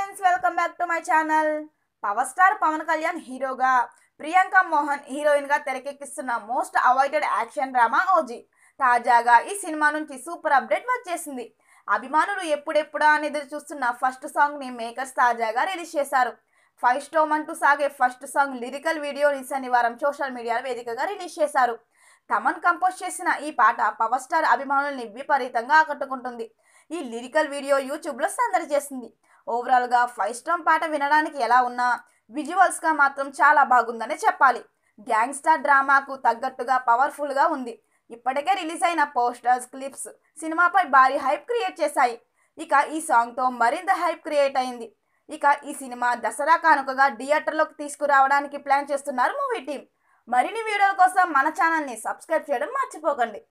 Friends, welcome back to my channel. Power star Pavan Kalyan హీరోగా, ప్రియాంక మోహన్ హీరోయిన్గా తెరకెక్కిస్తున్న most awaited action drama OG. తాజాగా ఈ సినిమా నుంచి సూపర్ అప్డేట్ వచ్చేసింది. అభిమానులు ఎప్పుడెప్పుడా అని ఎదురు చూస్తున్న ఫస్ట్ సాంగ్ని మేకర్స్ తాజాగా రిలీజ్ చేశారు. 5 స్టోమ్ అంటూ సాగే ఫస్ట్ సాంగ్ లిరికల్ వీడియోని శనివారం సోషల్ మీడియా వేదికగా రిలీజ్ చేశారు. తమన్ కంపోజ్ చేసిన ఈ పాట పవర్ స్టార్ అభిమానుల్ని విపరీతంగా ఆకట్టుకుంటుంది. ఈ లిరికల్ వీడియో యూట్యూబ్లో సందడి చేసింది. ఓవరాల్గా 5 స్టోమ్ పాట వినడానికి ఎలా ఉన్నా విజువల్స్గా మాత్రం చాలా బాగుందనే చెప్పాలి. గ్యాంగ్స్టర్ డ్రామాకు తగ్గట్టుగా పవర్ఫుల్గా ఉంది. ఇప్పటికే రిలీజ్ అయిన పోస్టర్స్, క్లిప్స్ సినిమాపై భారీ హైప్ క్రియేట్ చేశాయి. ఇక ఈ సాంగ్తో మరింత హైప్ క్రియేట్ అయింది. ఇక ఈ సినిమా దసరా కానుకగా థియేటర్లోకి తీసుకురావడానికి ప్లాన్ చేస్తున్నారు మూవీ టీం. మరిన్ని వీడియోల కోసం మన ఛానల్ని సబ్స్క్రైబ్ చేయడం మర్చిపోకండి.